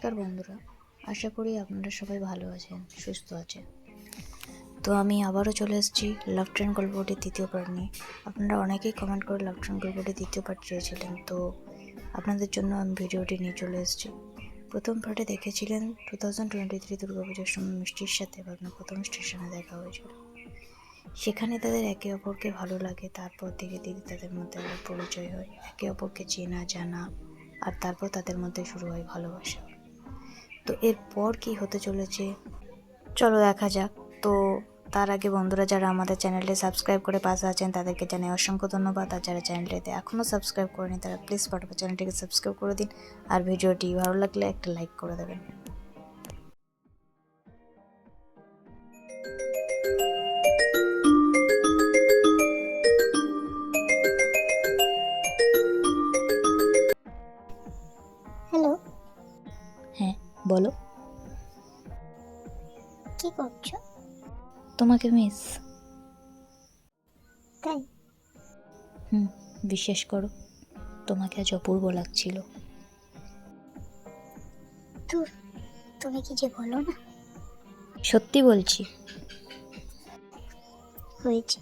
নমস্কার বন্ধুরা, আশা করি আপনারা সবাই ভালো আছেন, সুস্থ আছেন। তো আমি আবারও চলে এসেছি লাভ ট্রেন গল্পটির দ্বিতীয় পার্ট নিয়ে। আপনারা অনেকেই কমেন্ট করে লাভ ট্রেন গল্পটির দ্বিতীয় পার্ট চেয়েছিলেন, তো আপনাদের জন্য আমি ভিডিওটি নিয়ে চলে এসেছি। প্রথম পার্টে দেখেছিলেন 2023 দুর্গাপুজোর সময় মিষ্টির সাথে আপনার প্রথম স্টেশনে দেখা হয়েছিল। সেখানে তাদের একে অপরকে ভালো লাগে, তারপর ধীরে ধীরে তাদের মধ্যে আবার পরিচয় হয়, একে অপরকে চেনা জানা, আর তারপর তাদের মধ্যে শুরু হয় ভালোবাসা। তো এরপর কি হতে চলেছে চলো দেখা যাক। তো তার আগে বন্ধুরা, যারা আমাদের চ্যানেলটি সাবস্ক্রাইব করে পাশে আছেন তাদেরকে জানাই অসংখ্য ধন্যবাদ। আর যারা চ্যানেলটিতে এখনও সাবস্ক্রাইব করেনি তারা প্লিজ ফটাফট চ্যানেলটিকে সাবস্ক্রাইব করে দিন, আর ভিডিওটি ভালো লাগলে একটা লাইক করে দেবেন। হ্যালো, হ্যাঁ বলো, কি করছো? তোমাকে মিস। তাই? বিশ্বাস করো, তোমাকে আজ অপূর্ব লাগছিল। দূর, তুমি কি যে বলো না। সত্যি বলছি। হয়েছে,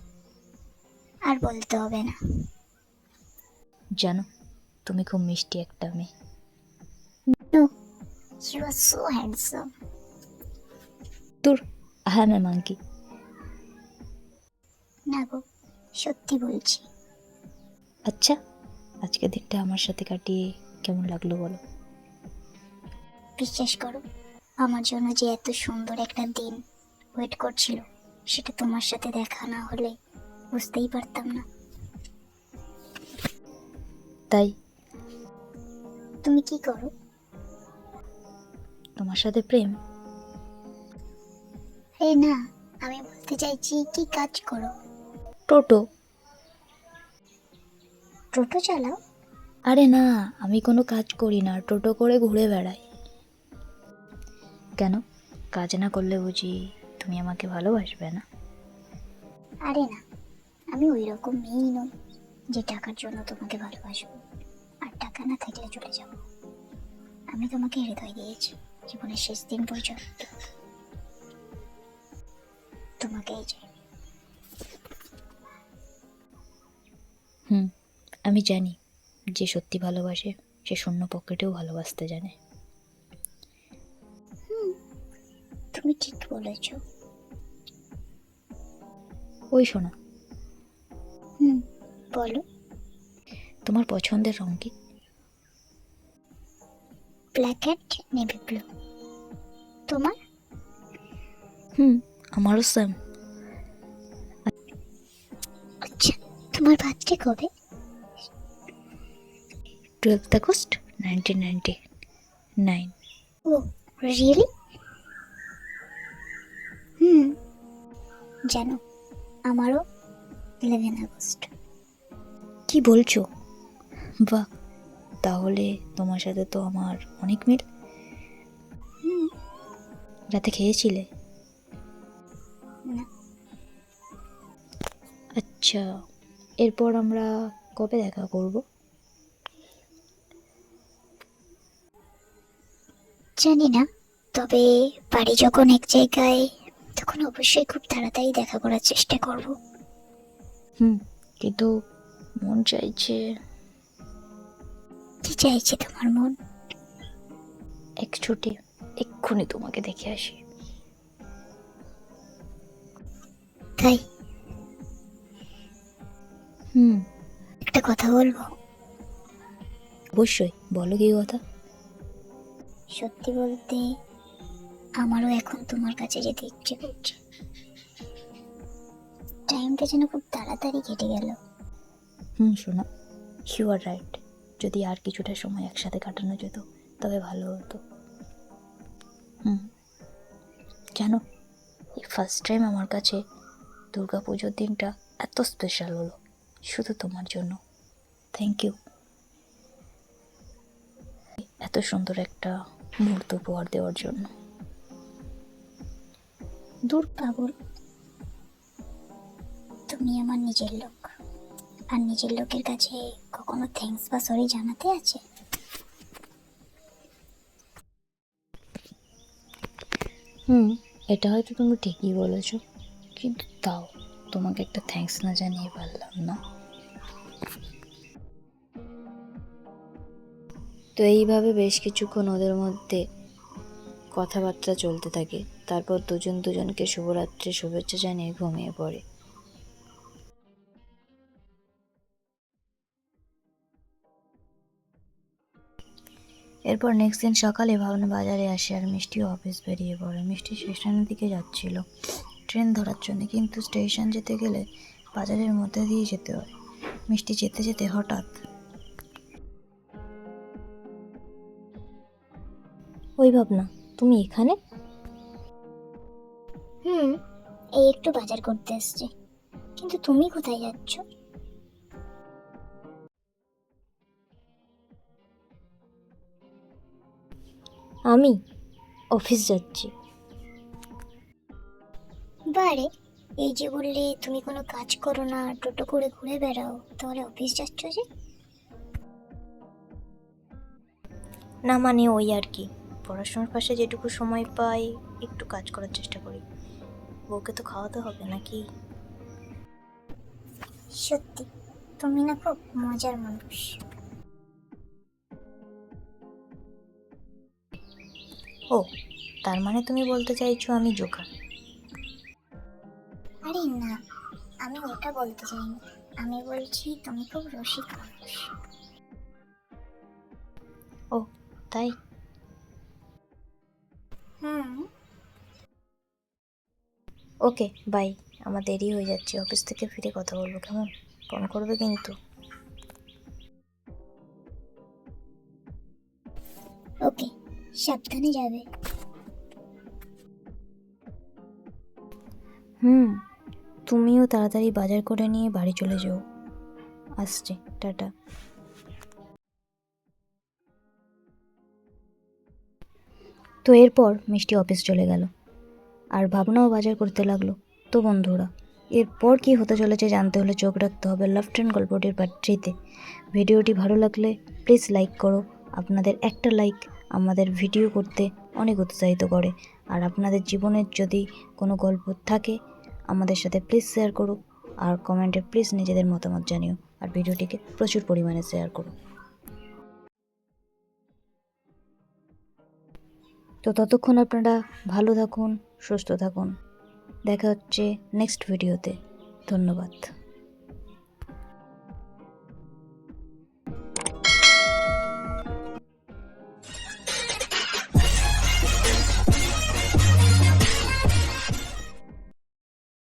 আর বলতে হবে না। জানো, তুমি খুব মিষ্টি একটা মেয়ে। No, you are so handsome. তোর হ্যাঁ না মাঙ্কি। না গো, সত্যি বলছি। আচ্ছা, আজকের দিনটা আমার সাথে কাটিয়ে কেমন লাগলো বলো? বিশ্বাস করো, আমার জন্য যে এত সুন্দর একটা দিন ওয়েট করছিল, সেটা তোমার সাথে দেখা না হলে বুঝতেই পারতাম না। তাই তুমি কি করো? তোমার সাথে প্রেম? না, আমি বলতে চাইছি কি কাজ করো? টোটো। টোটো চালাও? আরে না, আমি কোনো কাজ করি না, টোটো করে ঘুরে বেড়াই। কেন, কাজ না করলে বুঝি তুমি আমাকে ভালোবাসবে না? আরে না, আমি ওই রকম মেয়েই নই যে টাকার জন্য তোমাকে ভালোবাসবো আর টাকা না থাকলে চলে যাব। আমি তোমাকে হৃদয় দিয়েছি জীবনের শেষ দিন পর্যন্ত। তোমাকেই চাই। আমি জানি, যে সত্যি ভালোবাসে সে শূন্য পকেটেও ভালোবাসতে জানে। তুমি ঠিক বলেছ। ওই শোনো, বলো। তোমার পছন্দের রং কি? Black and navy blue. তোমার? আমারও সেম। আচ্ছা, তোমার বার্থডে কবে? 12th August 1999। ও রিয়েলি? জানো, আমারও 11 আগস্ট। কি বলছো? বাহ, তাহলে তোমার সাথে তো আমার অনেক মিল। রাতে খেয়েছিলে? না। আচ্ছা, এরপর আমরা কবে দেখা করব? জানি না, তবে বাড়ি যখন এক জায়গায় তখন অবশ্যই খুব তাড়াতাড়ি দেখা করার চেষ্টা করব। কিন্তু মন চাইছে। কি চাইছে তোমার মন? এক ছুটি, এক্ষুনি তোমাকে দেখে আসি। তাই? হুম, একটা কথা বলবো? অবশ্যই বলো, কি কথা? সত্যি বলতে, আমারও এখন তোমার কাছে যেতে ইচ্ছে করছে। টাইমটা যেন খুব তাড়াতাড়ি কেটে গেল। শোনো, ইউ আর রাইট। যদি আর কিছুটা সময় একসাথে কাটানো যেত তবে ভালো হতো। জানো, এই ফার্স্ট টাইম আমার কাছে দুর্গা পুজোর দিনটা এত স্পেশাল হলো, শুধু তোমার জন্য। থ্যাংক ইউ, এত সুন্দর একটা মুহূর্ত উপহার দেওয়ার জন্য। দূর পাগল, তুমি আমার নিজের লোক, আর নিজের লোকের কাছে কখনো থ্যাঙ্কস বা সরি জানাতে আছে? এটা হয়তো তুমি ঠিকই বলেছো, কিন্তু তাও তোমাকে একটা থ্যাঙ্কস না জানিয়ে পারলাম না। তো এইভাবে বেশ কিছুক্ষণ ওদের মধ্যে কথাবার্তা চলতে থাকে। তারপর দুজন দুজনকে শুভরাত্রির শুভেচ্ছা জানিয়ে ঘুমিয়ে পড়ে। এরপর নেক্সট দিন সকালে ভাবনা বাজারে আসে আর মিষ্টিও অফিস বেরিয়ে পড়ে। মিষ্টি স্টেশনের দিকে যাচ্ছিল ট্রেন ধরার জন্য, কিন্তু স্টেশন যেতে গেলে বাজারের মধ্যে দিয়ে যেতে হয়। মিষ্টি যেতে যেতে হঠাৎ, ওই ভাবনা, তুমি এখানে? এই একটু বাজার করতে এসছি। কিন্তু তুমি কোথায় যাচ্ছ? আমি অফিস যাচ্ছি। বারে, এই যে বললে তুমি কোনো কাজ করো না, টোটো করে ঘুরে বেড়াও, তাহলে অফিস যাচ্ছ যে? না মানে ওই আর কি, পড়াশোনার পাশে যেটুকু সময় পাই একটু কাজ করার চেষ্টা করি। বউকে তো খাওয়াতে হবে নাকি। সত্যি, তুমি না খুব মজার মানুষ। ও, তার মানে তুমি বলতে চাইছো আমি জোকা? আরে না, আমি ওটা বলতে চাইনি। আমি বলছি তুমি খুব রসিক মানুষ। ও তাই? হুম। ওকে বাই, আমার দেরি হয়ে যাচ্ছে, অফিস থেকে ফিরে কথা বলবো, কেমন? ফোন করবে কিন্তু। ওকে, সাবধানে যাবে। তুমিও তাড়াতাড়ি বাজার করে নিয়ে বাড়ি চলে যাও। আসছে, টাটা। তো এরপর মিষ্টি অফিস চলে গেল আর ভাবনাও বাজার করতে লাগলো। তো বন্ধুরা, এরপর কি হতে চলেছে জানতে হলে চোখ রাখতে হবে লাভ ট্রেন গল্পটির পার্ট 3-তে। ভিডিওটি ভালো লাগলে প্লিজ লাইক করো। আপনাদের একটা লাইক আমাদের ভিডিও করতে অনেক উৎসাহিত করে। আর আপনাদের জীবনের যদি কোনো গল্প থাকে আমাদের সাথে প্লিজ শেয়ার করো। আর কমেন্টে প্লিজ নিজেদের মতামত জানিও। আর ভিডিওটিকে প্রচুর পরিমাণে শেয়ার করো। তো ততক্ষণ আপনারা ভালো থাকুন, সুস্থ থাকুন। দেখা হচ্ছে নেক্সট ভিডিওতে। ধন্যবাদ।